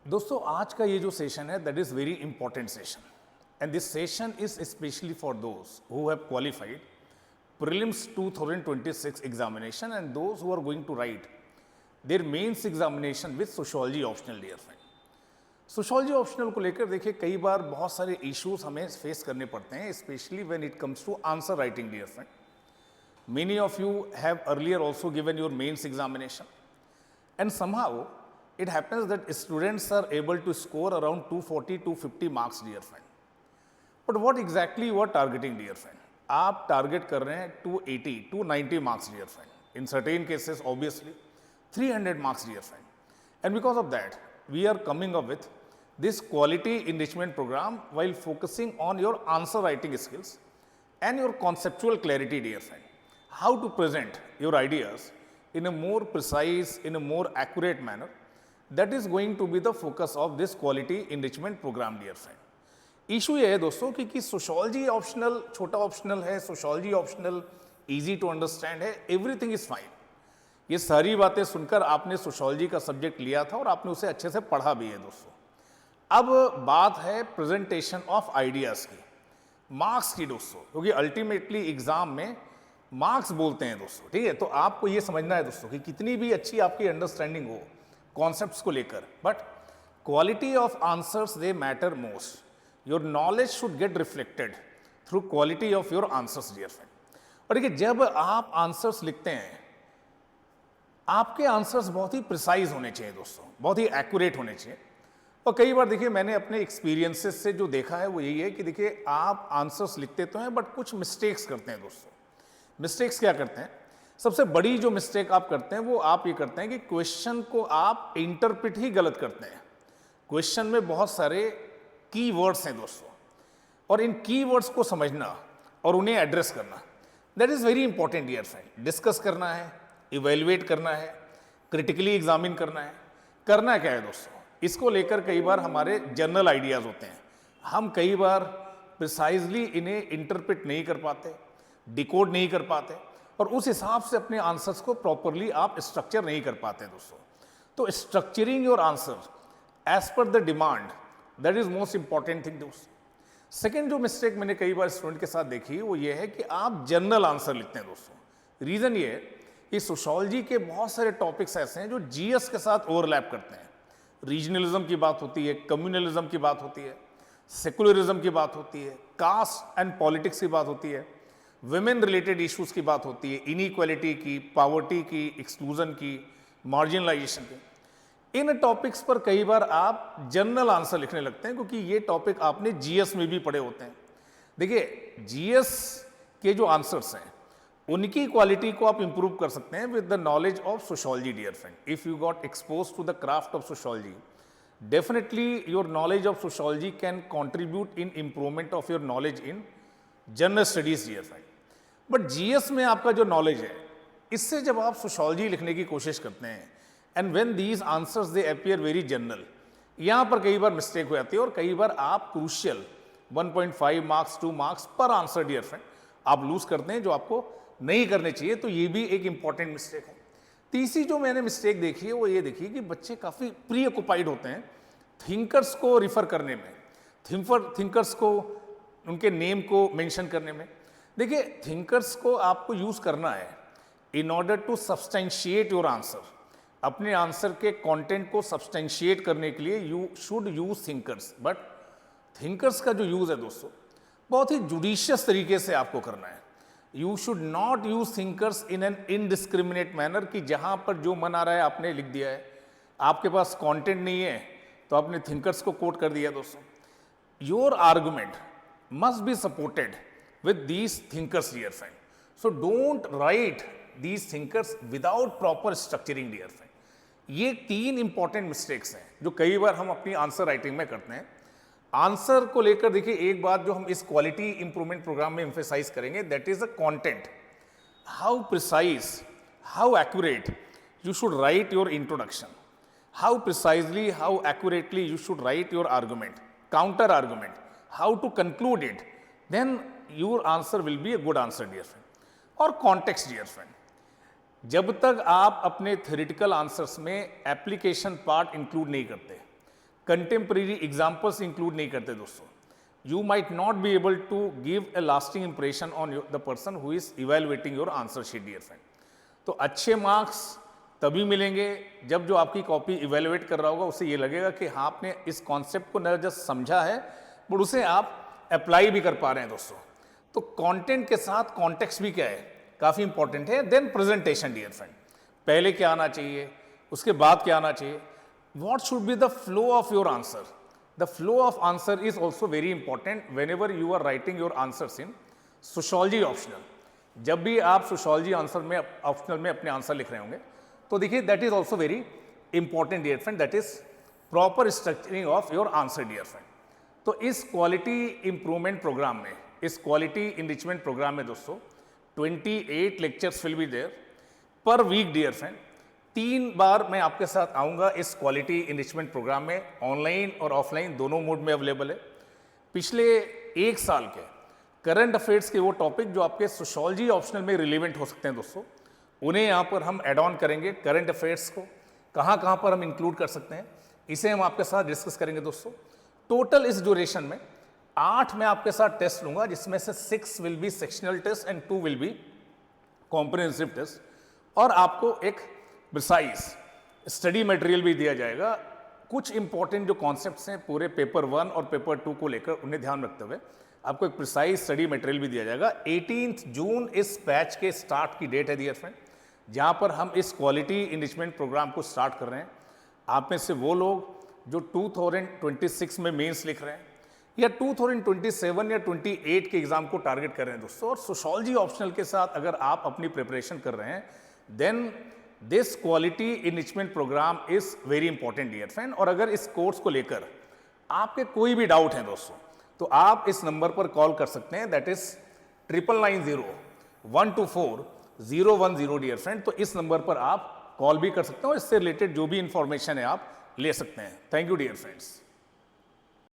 दोस्तों आज का ये जो सेशन है that is very important session and this session is specially for those who have qualified prelims 2026 examination and those who are going to write their mains examination with sociology optional dear friend. Sociology optional को लेकर देखिए कई बार बहुत सारे issues हमें face करने पड़ते हैं, especially when it comes to answer writing dear friend. Many of you have earlier also given your mains examination and somehow it happens that students are able to score around 240 250 marks dear friend. But what exactly you are targeting dear friend? आप target कर रहे हैं 280 290 marks dear friend. In certain cases obviously 300 marks dear friend. And because of that we are coming up with this quality enrichment program while focusing on your answer writing skills and your conceptual clarity dear friend. How to present your ideas in a more precise, in a more accurate manner. That is going to be the focus of this quality enrichment program dear friend. Issue ये है दोस्तों कि sociology optional छोटा optional है, sociology optional easy to understand है, everything is fine. ये सारी बातें सुनकर आपने सोशोलॉजी का सब्जेक्ट लिया था और आपने उसे अच्छे से पढ़ा भी है दोस्तों. अब बात है प्रेजेंटेशन ऑफ आइडियाज की, मार्क्स की दोस्तों, क्योंकि अल्टीमेटली एग्जाम में मार्क्स बोलते हैं दोस्तों. ठीक है, तो आपको ये समझना है दोस्तों कि कितनी भी अच्छी आपकी अंडरस्टैंडिंग हो कॉन्सेप्ट्स को लेकर, but quality of answers they matter most. Your knowledge should get reflected through quality of your answers dear friend. और देखिए जब आप आंसर्स लिखते हैं आपके आंसर्स बहुत ही प्रिसाइज होने चाहिए दोस्तों, बहुत ही एक्यूरेट होने चाहिए. और कई बार देखिए मैंने अपने एक्सपीरियंसेस से जो देखा है वो यही है कि देखिए आप आंसर्स लिखते तो हैं बट कुछ मिस्टेक्स करते हैं दोस्तों. मिस्टेक्स क्या करते हैं? सबसे बड़ी जो मिस्टेक आप करते हैं वो आप ये करते हैं कि क्वेश्चन को आप इंटरप्रेट ही गलत करते हैं. क्वेश्चन में बहुत सारे कीवर्ड्स हैं दोस्तों, और इन कीवर्ड्स को समझना और उन्हें एड्रेस करना that is very important dear friend. Discuss करना है, इवेल्युएट करना है, क्रिटिकली एग्जामिन करना है. करना क्या है दोस्तों, इसको लेकर कई बार हमारे जनरल आइडियाज होते हैं, हम कई बार प्रिसाइजली इन्हें इंटरप्रेट नहीं कर पाते, डिकोड नहीं कर पाते, और उस हिसाब से अपने आंसर्स को प्रॉपरली आप स्ट्रक्चर नहीं कर पाते दोस्तों. तो structuring your answer as per the demand that is most important thing दोस्तों. सेकेंड जो मिस्टेक मैंने कई बार स्टूडेंट के साथ देखी वो ये है कि आप जनरल आंसर लिखते हैं दोस्तों. रीजन ये है कि सोशोलॉजी के बहुत सारे टॉपिक्स ऐसे हैं जो जीएस के साथ ओवरलैप करते हैं. रीजनलिज्म की बात होती है, कम्युनलिज्म की बात होती है, सेकुलरिज्म की बात होती है, कास्ट एंड पॉलिटिक्स की बात होती है, विमेन रिलेटेड इश्यूज की बात होती है, इनइक्वालिटी की, पॉवर्टी की, एक्सक्लूजन की, मार्जिनलाइजेशन की. इन टॉपिक्स पर कई बार आप जनरल आंसर लिखने लगते हैं क्योंकि ये टॉपिक आपने जीएस में भी पढ़े होते हैं. देखिए जीएस के जो आंसर्स हैं उनकी क्वालिटी को आप इंप्रूव कर सकते हैं with the knowledge of sociology dear friend. If you got expose to the craft of sociology definitely your knowledge of sociology can contribute in improvement of your knowledge in general studies dear friend. But GS में आपका जो knowledge है इससे जब आप sociology लिखने की कोशिश करते हैं and when these answers they appear very general, यहाँ पर कई बार मिस्टेक हो जाती है और कई बार आप क्रूशियल 1.5 मार्क्स 2 मार्क्स पर आंसर डियर फ्रेंड आप लूज करते हैं जो आपको नहीं करने चाहिए. तो ये भी एक इंपॉर्टेंट मिस्टेक है. तीसरी जो मैंने मिस्टेक देखी है वो ये देखी कि बच्चे काफ़ी प्री ऑक्युपाइड होते हैं थिंकर्स को रिफर करने में, थिंकर्स को उनके नेम को मेंशन करने में. देखिए थिंकर्स को आपको यूज करना है in order to substantiate your answer. अपने आंसर के कंटेंट को सब्सटेंशिएट करने के लिए you should use thinkers. But thinkers का जो यूज है दोस्तों बहुत ही जुडिशियस तरीके से आपको करना है. You should not use thinkers in an indiscriminate manner कि जहां पर जो मन आ रहा है आपने लिख दिया है, आपके पास कंटेंट नहीं है तो आपने थिंकर्स को कोट कर दिया दोस्तों. Your argument must be supported with these thinkers dear friend. So don't write these thinkers without proper structuring dear friend. ये 3 इंपॉर्टेंट मिस्टेक्स हैं जो कई बार हम अपनी आंसर राइटिंग में करते हैं. आंसर को लेकर देखिए एक बात जो हम इस क्वालिटी इंप्रूवमेंट प्रोग्राम में एम्फेसाइज करेंगे that is the content. How precise, how accurate you should write your introduction, how precisely, how accurately you should write your argument, counter argument, how to conclude it, then your answer will be a good answer dear friend. और context dear friend, जब तक आप अपने theoretical answers में application part include नहीं करते, contemporary examples include नहीं करते दोस्तों. You might not be able to give a lasting impression on the person who is evaluating your answer sheet, dear friend. तो अच्छे मार्क्स तभी मिलेंगे जब जो आपकी कॉपी इवेलुएट कर रहा होगा उसे ये लगेगा कि हाँ आपने इस कॉन्सेप्ट को न जस्ट समझा है बट उसे आप अप्लाई भी कर पा रहे हैं दोस्तों. तो कंटेंट के साथ कॉन्टेक्स्ट भी क्या है, काफ़ी इंपॉर्टेंट है. देन प्रेजेंटेशन डियर फ्रेंड, पहले क्या आना चाहिए, उसके बाद क्या आना चाहिए. What should be the flow of your answer. The flow of answer is also very important whenever you are writing your answers in sociology optional. जब भी आप sociology आंसर में ऑप्शनल में अपने आंसर लिख रहे होंगे तो देखिए that is also very important dear friend, that is proper structuring of your answer dear friend. तो इस क्वालिटी इंप्रूवमेंट प्रोग्राम में, इस क्वालिटी इनरिचमेंट प्रोग्राम में दोस्तों 28 lectures will be there per week dear friend. 3 बार मैं आपके साथ आऊँगा इस क्वालिटी इनरिचमेंट प्रोग्राम में, ऑनलाइन और ऑफलाइन दोनों मोड में अवेलेबल है. पिछले 1 साल के करंट अफेयर्स के वो टॉपिक जो आपके सोशोलॉजी ऑप्शनल में रिलेवेंट हो सकते हैं दोस्तों, उन्हें यहाँ पर हम एड ऑन करेंगे. करंट अफेयर्स को कहाँ कहाँ पर हम इंक्लूड कर सकते हैं इसे हम आपके साथ डिस्कस करेंगे दोस्तों. टोटल इस ड्यूरेशन में 8 मैं आपके साथ टेस्ट लूँगा, जिसमें से 6 will be sectional test and 2 will be comprehensive test. और आपको एक प्रिसाइज स्टडी मटेरियल भी दिया जाएगा. कुछ इंपॉर्टेंट जो कॉन्सेप्ट्स हैं पूरे पेपर 1 और पेपर 2 को लेकर उन्हें ध्यान रखते हुए आपको एक प्रिसाइज स्टडी मटेरियल भी दिया जाएगा. 18 जून इस बैच के स्टार्ट की डेट है डियर फ्रेंड, जहां पर हम इस क्वालिटी इनरिचमेंट प्रोग्राम को स्टार्ट कर रहे हैं. आप में से वो लोग जो 2026 में मेंस लिख रहे हैं या 2027 या 28 के एग्जाम को टारगेट कर रहे हैं दोस्तों, और सोशोलॉजी ऑप्शनल के साथ अगर आप अपनी प्रिपरेशन कर रहे हैं then this quality enrichment programme is very important dear friend. और अगर इस कोर्स को लेकर आपके कोई भी डाउट है दोस्तों तो आप इस नंबर पर कॉल कर सकते हैं, दैट इज 9990-124-010 डियर फ्रेंड. तो इस नंबर पर आप कॉल भी कर सकते हैं और इससे रिलेटेड जो भी इंफॉर्मेशन है आप ले सकते हैं. Thank you dear friends.